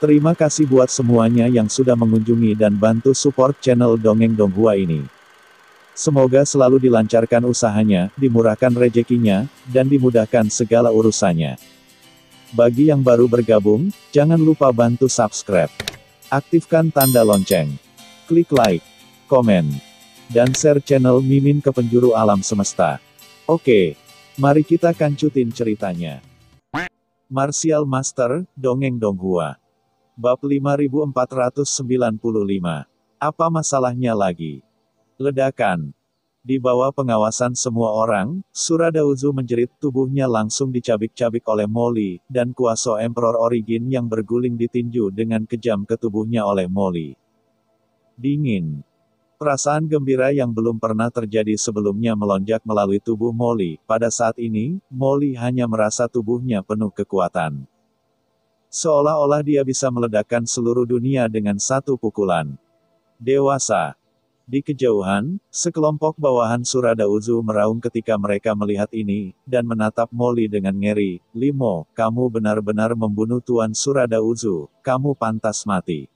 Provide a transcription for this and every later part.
Terima kasih buat semuanya yang sudah mengunjungi dan bantu support channel Dongeng Donghua ini. Semoga selalu dilancarkan usahanya, dimurahkan rezekinya, dan dimudahkan segala urusannya. Bagi yang baru bergabung, jangan lupa bantu subscribe. Aktifkan tanda lonceng. Klik like, komen, dan share channel Mimin ke penjuru alam semesta. Oke, mari kita kancutin ceritanya. Martial Master, Dongeng Donghua. Bab 5495. Apa masalahnya lagi? Ledakan. Di bawah pengawasan semua orang, Suradauzu menjerit, tubuhnya langsung dicabik-cabik oleh Molly, dan kuasa Emperor Origin yang berguling ditinju dengan kejam ke tubuhnya oleh Molly. Dingin. Perasaan gembira yang belum pernah terjadi sebelumnya melonjak melalui tubuh Molly. Pada saat ini, Molly hanya merasa tubuhnya penuh kekuatan. Seolah-olah dia bisa meledakkan seluruh dunia dengan satu pukulan. Dewasa. Di kejauhan, sekelompok bawahan Suradauzu meraung ketika mereka melihat ini, dan menatap Molly dengan ngeri. Limo, kamu benar-benar membunuh Tuan Suradauzu, kamu pantas mati.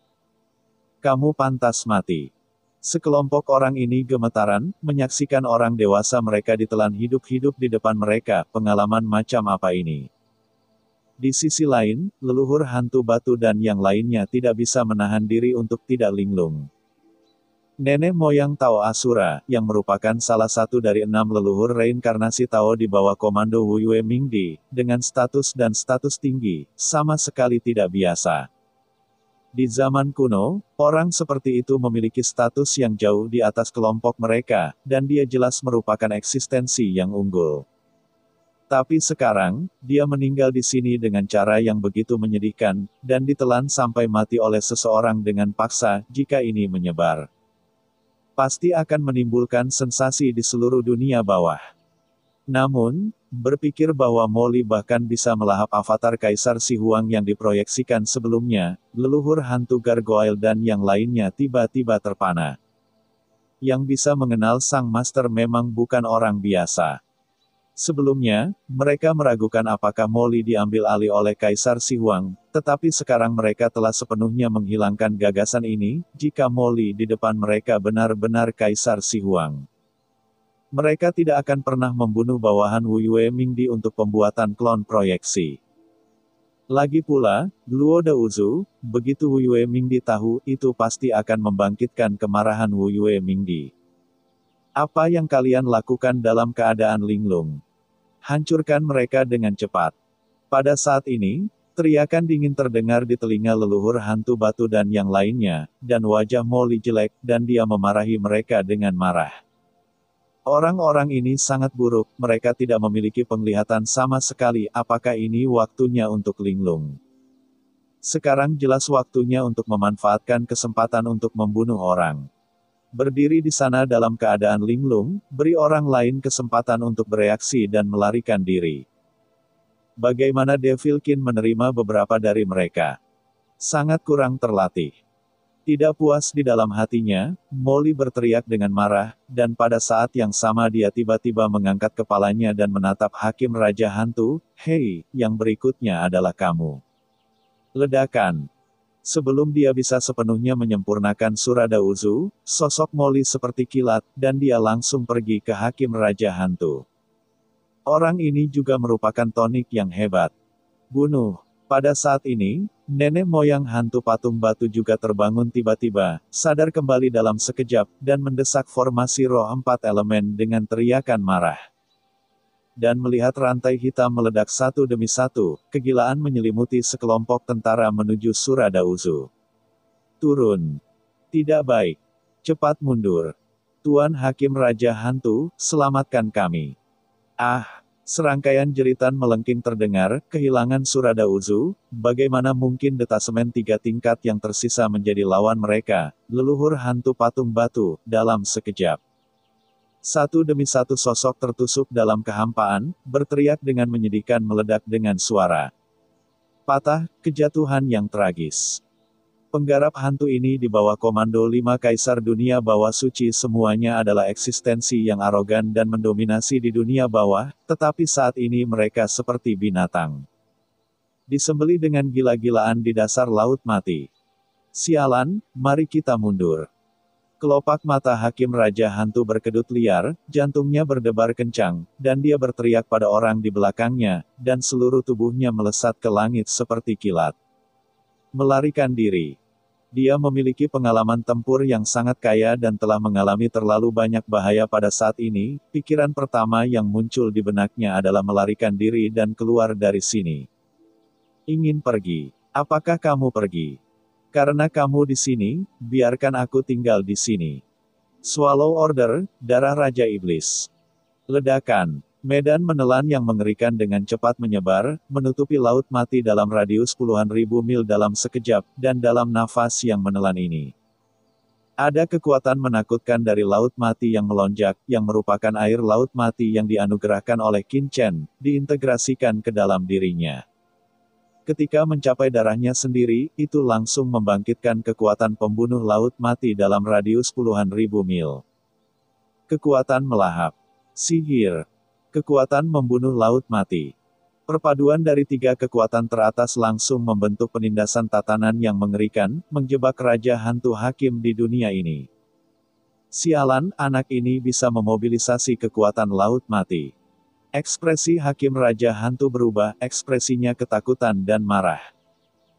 Kamu pantas mati. Sekelompok orang ini gemetaran, menyaksikan orang dewasa mereka ditelan hidup-hidup di depan mereka. Pengalaman macam apa ini? Di sisi lain, leluhur hantu batu dan yang lainnya tidak bisa menahan diri untuk tidak linglung. Nenek moyang Tao Asura, yang merupakan salah satu dari 6 leluhur reinkarnasi Tao di bawah komando Wu Yue Mingdi, dengan status tinggi, sama sekali tidak biasa. Di zaman kuno, orang seperti itu memiliki status yang jauh di atas kelompok mereka, dan dia jelas merupakan eksistensi yang unggul. Tapi sekarang, dia meninggal di sini dengan cara yang begitu menyedihkan, dan ditelan sampai mati oleh seseorang dengan paksa. Jika ini menyebar, pasti akan menimbulkan sensasi di seluruh dunia bawah. Namun, berpikir bahwa Molly bahkan bisa melahap avatar Kaisar Si Huang yang diproyeksikan sebelumnya, leluhur hantu gargoyle dan yang lainnya tiba-tiba terpana. Yang bisa mengenal Sang Master memang bukan orang biasa. Sebelumnya, mereka meragukan apakah Molly diambil alih oleh Kaisar Si Huang, tetapi sekarang mereka telah sepenuhnya menghilangkan gagasan ini. Jika Molly di depan mereka benar-benar Kaisar Si Huang, mereka tidak akan pernah membunuh bawahan Wu Yue Mingdi untuk pembuatan klon proyeksi. Lagi pula, Luo Dauzu, begitu Wu Yue Mingdi tahu, itu pasti akan membangkitkan kemarahan Wu Yue Mingdi. Apa yang kalian lakukan dalam keadaan linglung? Hancurkan mereka dengan cepat. Pada saat ini, teriakan dingin terdengar di telinga leluhur hantu batu dan yang lainnya, dan wajah Molly jelek, dan dia memarahi mereka dengan marah. Orang-orang ini sangat buruk, mereka tidak memiliki penglihatan sama sekali. Apakah ini waktunya untuk linglung? Sekarang jelas waktunya untuk memanfaatkan kesempatan untuk membunuh orang. Berdiri di sana dalam keadaan linglung, beri orang lain kesempatan untuk bereaksi dan melarikan diri. Bagaimana Devil Kin menerima beberapa dari mereka? Sangat kurang terlatih. Tidak puas di dalam hatinya, Molly berteriak dengan marah, dan pada saat yang sama dia tiba-tiba mengangkat kepalanya dan menatap Hakim Raja Hantu. Hei, yang berikutnya adalah kamu. Ledakan. Sebelum dia bisa sepenuhnya menyempurnakan Suradauzu, sosok Molly seperti kilat, dan dia langsung pergi ke Hakim Raja Hantu. Orang ini juga merupakan tonik yang hebat. Bunuh. Pada saat ini, nenek moyang hantu patung batu juga terbangun tiba-tiba, sadar kembali dalam sekejap, dan mendesak formasi roh 4 elemen dengan teriakan marah. Dan melihat rantai hitam meledak satu demi satu, kegilaan menyelimuti sekelompok tentara menuju Suradauzu. Turun. Tidak baik. Cepat mundur. Tuan Hakim Raja Hantu, selamatkan kami. Ah! Serangkaian jeritan melengking terdengar. Kehilangan Suradauzu, bagaimana mungkin detasemen 3 tingkat yang tersisa menjadi lawan mereka, leluhur hantu patung batu, dalam sekejap. Satu demi satu sosok tertusuk dalam kehampaan, berteriak dengan menyedihkan meledak dengan suara patah, kejatuhan yang tragis. Penggarap hantu ini di bawah komando 5 kaisar dunia bawah suci semuanya adalah eksistensi yang arogan dan mendominasi di dunia bawah, tetapi saat ini mereka seperti binatang. Disembeli dengan gila-gilaan di dasar laut mati. Sialan, mari kita mundur. Kelopak mata Hakim Raja Hantu berkedut liar, jantungnya berdebar kencang, dan dia berteriak pada orang di belakangnya, dan seluruh tubuhnya melesat ke langit seperti kilat. Melarikan diri. Dia memiliki pengalaman tempur yang sangat kaya dan telah mengalami terlalu banyak bahaya pada saat ini. Pikiran pertama yang muncul di benaknya adalah melarikan diri dan keluar dari sini. Ingin pergi. Apakah kamu pergi? Karena kamu di sini, biarkan aku tinggal di sini. Swallow Order, darah Raja Iblis. Ledakan. Medan menelan yang mengerikan dengan cepat menyebar, menutupi laut mati dalam radius puluhan ribu mil dalam sekejap, dan dalam nafas yang menelan ini. Ada kekuatan menakutkan dari laut mati yang melonjak, yang merupakan air laut mati yang dianugerahkan oleh Qin Chen, diintegrasikan ke dalam dirinya. Ketika mencapai darahnya sendiri, itu langsung membangkitkan kekuatan pembunuh laut mati dalam radius puluhan ribu mil. Kekuatan melahap. Sihir. Kekuatan membunuh laut mati. Perpaduan dari tiga kekuatan teratas langsung membentuk penindasan tatanan yang mengerikan, menjebak Raja Hantu Hakim di dunia ini. Sialan, anak ini bisa memobilisasi kekuatan laut mati. Ekspresi Hakim Raja Hantu berubah, ekspresinya ketakutan dan marah.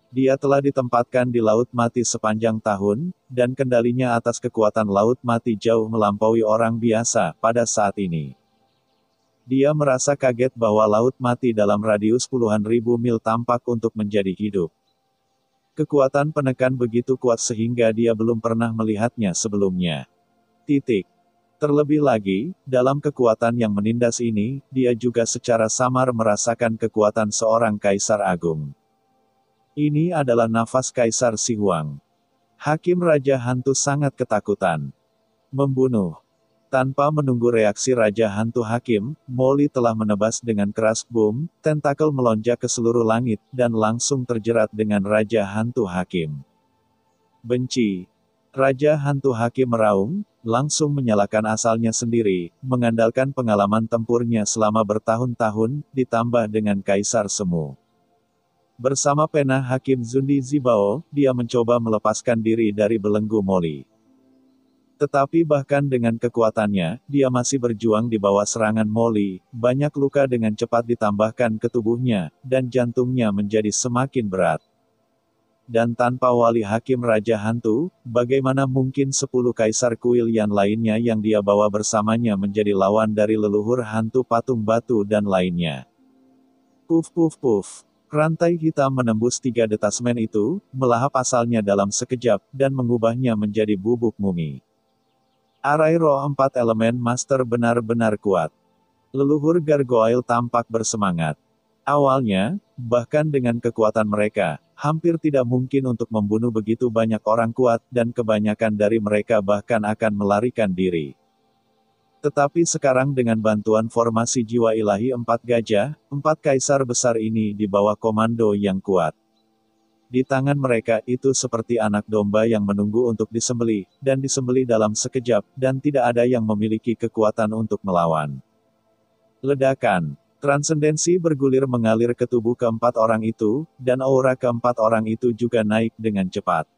Dia telah ditempatkan di laut mati sepanjang tahun, dan kendalinya atas kekuatan laut mati jauh melampaui orang biasa pada saat ini. Dia merasa kaget bahwa laut mati dalam radius puluhan ribu mil tampak untuk menjadi hidup. Kekuatan penekan begitu kuat sehingga dia belum pernah melihatnya sebelumnya. Terlebih lagi, dalam kekuatan yang menindas ini, dia juga secara samar merasakan kekuatan seorang Kaisar Agung. Ini adalah nafas Kaisar Si Huang. Hakim Raja Hantu sangat ketakutan. Membunuh. Tanpa menunggu reaksi Raja Hantu Hakim, Molly telah menebas dengan keras boom, tentakel melonjak ke seluruh langit, dan langsung terjerat dengan Raja Hantu Hakim. Benci. Raja Hantu Hakim meraung, langsung menyalakan asalnya sendiri, mengandalkan pengalaman tempurnya selama bertahun-tahun, ditambah dengan Kaisar Semu. Bersama pena Hakim Zundi Zibao, dia mencoba melepaskan diri dari belenggu Molly. Tetapi bahkan dengan kekuatannya, dia masih berjuang di bawah serangan Molly, banyak luka dengan cepat ditambahkan ke tubuhnya, dan jantungnya menjadi semakin berat. Dan tanpa wali hakim Raja Hantu, bagaimana mungkin 10 kaisar kuil yang lainnya yang dia bawa bersamanya menjadi lawan dari leluhur hantu patung batu dan lainnya. Puf puf puf. Rantai hitam menembus 3 detasmen itu, melahap asalnya dalam sekejap, dan mengubahnya menjadi bubuk mumi. Arai roh 4 elemen master benar-benar kuat. Leluhur gargoyle tampak bersemangat. Awalnya, bahkan dengan kekuatan mereka, hampir tidak mungkin untuk membunuh begitu banyak orang kuat, dan kebanyakan dari mereka bahkan akan melarikan diri. Tetapi sekarang dengan bantuan formasi jiwa ilahi 4 gajah, 4 kaisar besar ini di bawah komando yang kuat. Di tangan mereka itu seperti anak domba yang menunggu untuk disembelih, dan disembelih dalam sekejap, dan tidak ada yang memiliki kekuatan untuk melawan. Ledakan. Transendensi bergulir mengalir ke tubuh keempat orang itu, dan aura keempat orang itu juga naik dengan cepat.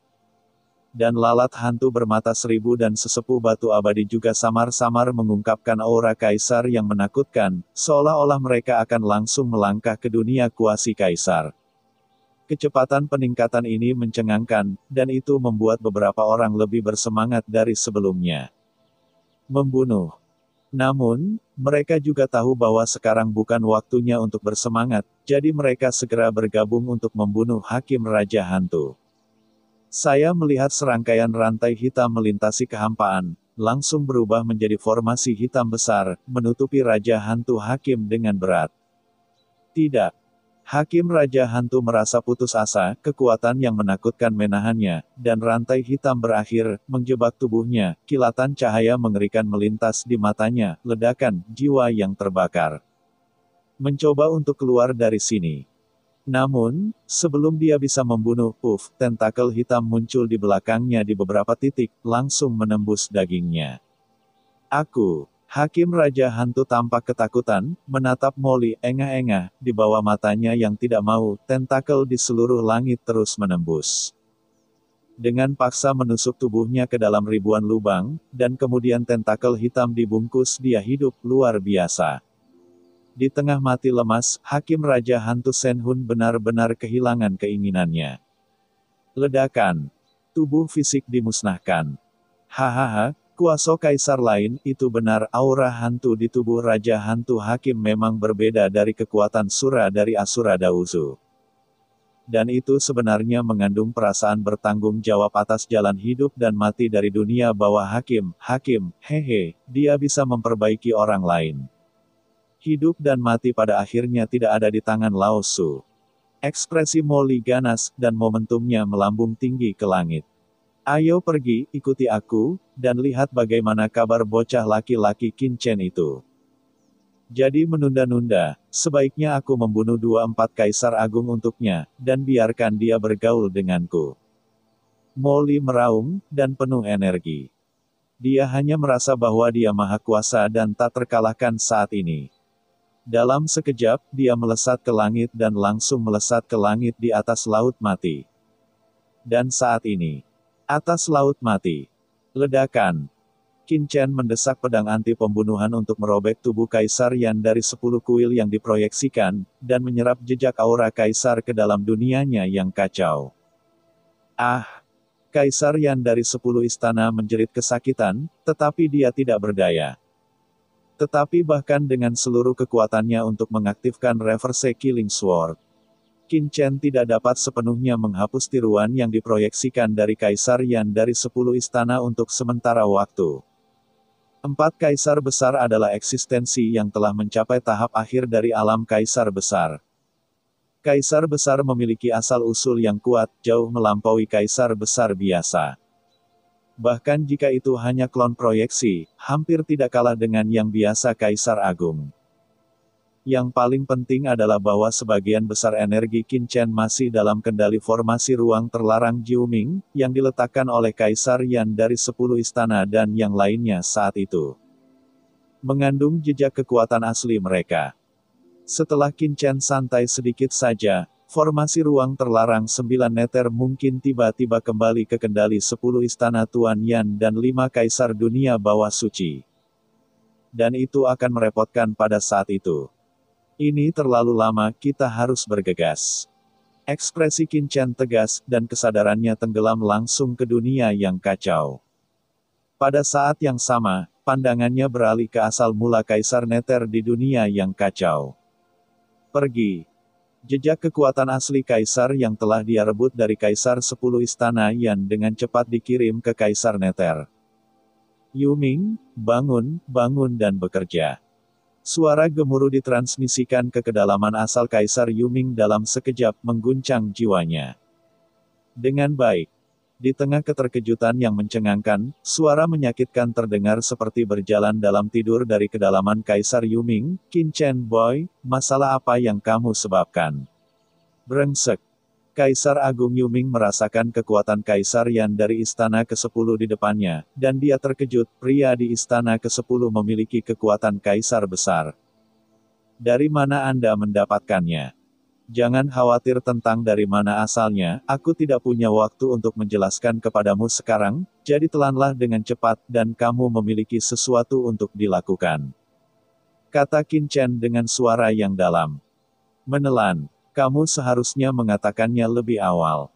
Dan lalat hantu bermata 1000 dan sesepuh batu abadi juga samar-samar mengungkapkan aura kaisar yang menakutkan, seolah-olah mereka akan langsung melangkah ke dunia kuasi kaisar. Kecepatan peningkatan ini mencengangkan, dan itu membuat beberapa orang lebih bersemangat dari sebelumnya. Membunuh. Namun, mereka juga tahu bahwa sekarang bukan waktunya untuk bersemangat, jadi mereka segera bergabung untuk membunuh Hakim Raja Hantu. Saya melihat serangkaian rantai hitam melintasi kehampaan, langsung berubah menjadi formasi hitam besar, menutupi Raja Hantu Hakim dengan berat. Tidak. Hakim Raja Hantu merasa putus asa, kekuatan yang menakutkan menahannya, dan rantai hitam berakhir, menjebak tubuhnya, kilatan cahaya mengerikan melintas di matanya, ledakan, jiwa yang terbakar. Mencoba untuk keluar dari sini. Namun, sebelum dia bisa membunuh, tentakel hitam muncul di belakangnya di beberapa titik, langsung menembus dagingnya. Aku. Hakim Raja Hantu tampak ketakutan, menatap Molly engah-engah, di bawah matanya yang tidak mau, tentakel di seluruh langit terus menembus. Dengan paksa menusuk tubuhnya ke dalam ribuan lubang, dan kemudian tentakel hitam dibungkus dia hidup luar biasa. Di tengah mati lemas, Hakim Raja Hantu Shenhun benar-benar kehilangan keinginannya. Ledakan. Tubuh fisik dimusnahkan. Hahaha. Kuasa kaisar lain, itu benar aura hantu di tubuh Raja Hantu Hakim memang berbeda dari kekuatan Sura dari Asura Dauzu. Dan itu sebenarnya mengandung perasaan bertanggung jawab atas jalan hidup dan mati dari dunia bawah Hakim, hehe, dia bisa memperbaiki orang lain. Hidup dan mati pada akhirnya tidak ada di tangan Lao Su. Ekspresi Molly ganas, dan momentumnya melambung tinggi ke langit. Ayo pergi, ikuti aku, dan lihat bagaimana kabar bocah laki-laki Qin Chen itu. Jadi menunda-nunda, sebaiknya aku membunuh 24 kaisar agung untuknya, dan biarkan dia bergaul denganku. Molly meraung, dan penuh energi. Dia hanya merasa bahwa dia maha kuasa dan tak terkalahkan saat ini. Dalam sekejap, dia melesat ke langit dan langsung melesat ke langit di atas laut mati. Dan saat ini, atas laut mati. Ledakan. Qin Chen mendesak pedang anti pembunuhan untuk merobek tubuh Kaisar Yan dari 10 kuil yang diproyeksikan, dan menyerap jejak aura Kaisar ke dalam dunianya yang kacau. Ah! Kaisar Yan dari 10 istana menjerit kesakitan, tetapi dia tidak berdaya. Tetapi bahkan dengan seluruh kekuatannya untuk mengaktifkan Reverse Killing Sword, Qin Chen tidak dapat sepenuhnya menghapus tiruan yang diproyeksikan dari Kaisar Yan dari 10 istana untuk sementara waktu. 4 kaisar besar adalah eksistensi yang telah mencapai tahap akhir dari alam kaisar besar. Kaisar besar memiliki asal-usul yang kuat, jauh melampaui kaisar besar biasa. Bahkan jika itu hanya klon proyeksi, hampir tidak kalah dengan yang biasa Kaisar Agung. Yang paling penting adalah bahwa sebagian besar energi Qin Chen masih dalam kendali formasi ruang terlarang Jiuming, yang diletakkan oleh Kaisar Yan dari 10 istana dan yang lainnya saat itu. Mengandung jejak kekuatan asli mereka. Setelah Qin Chen santai sedikit saja, formasi ruang terlarang 9 neter mungkin tiba-tiba kembali ke kendali 10 istana Tuan Yan dan 5 Kaisar dunia bawah suci. Dan itu akan merepotkan pada saat itu. Ini terlalu lama, kita harus bergegas. Ekspresi Qin Chen tegas, dan kesadarannya tenggelam langsung ke dunia yang kacau. Pada saat yang sama, pandangannya beralih ke asal mula Kaisar Neter di dunia yang kacau. Pergi. Jejak kekuatan asli Kaisar yang telah dia rebut dari Kaisar 10 istana Yan dengan cepat dikirim ke Kaisar Neter. Yuming, bangun, bangun dan bekerja. Suara gemuruh ditransmisikan ke kedalaman asal Kaisar Yuming dalam sekejap mengguncang jiwanya. Dengan baik. Di tengah keterkejutan yang mencengangkan, suara menyakitkan terdengar seperti berjalan dalam tidur dari kedalaman Kaisar Yuming, Qin Chen Boy, masalah apa yang kamu sebabkan? Brengsek. Kaisar Agung Yuming merasakan kekuatan Kaisar Yan dari istana ke-10 di depannya, dan dia terkejut, pria di istana ke-10 memiliki kekuatan Kaisar besar. Dari mana Anda mendapatkannya? Jangan khawatir tentang dari mana asalnya, aku tidak punya waktu untuk menjelaskan kepadamu sekarang, jadi telanlah dengan cepat, dan kamu memiliki sesuatu untuk dilakukan. Kata Qin Chen dengan suara yang dalam. Menelan. Kamu seharusnya mengatakannya lebih awal.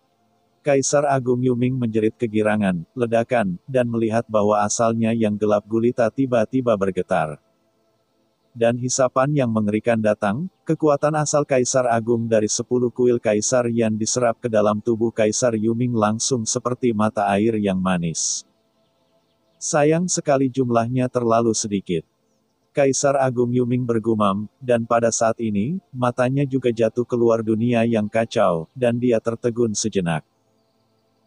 Kaisar Agung Yuming menjerit kegirangan, ledakan, dan melihat bahwa asalnya yang gelap gulita tiba-tiba bergetar. Dan hisapan yang mengerikan datang, kekuatan asal Kaisar Agung dari 10 kuil Kaisar Yan diserap ke dalam tubuh Kaisar Yuming langsung seperti mata air yang manis. Sayang sekali jumlahnya terlalu sedikit. Kaisar Agung Yuming bergumam, dan pada saat ini, matanya juga jatuh keluar dunia yang kacau, dan dia tertegun sejenak.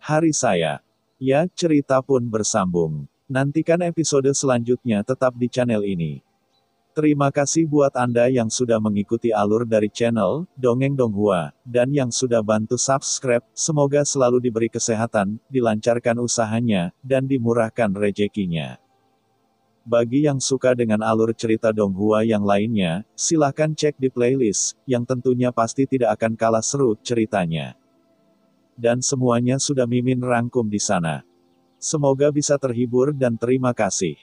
Hari saya. Ya, cerita pun bersambung. Nantikan episode selanjutnya tetap di channel ini. Terima kasih buat Anda yang sudah mengikuti alur dari channel Dongeng Donghua, dan yang sudah bantu subscribe. Semoga selalu diberi kesehatan, dilancarkan usahanya, dan dimurahkan rezekinya. Bagi yang suka dengan alur cerita Donghua yang lainnya, silahkan cek di playlist, yang tentunya pasti tidak akan kalah seru ceritanya. Dan semuanya sudah Mimin rangkum di sana. Semoga bisa terhibur dan terima kasih.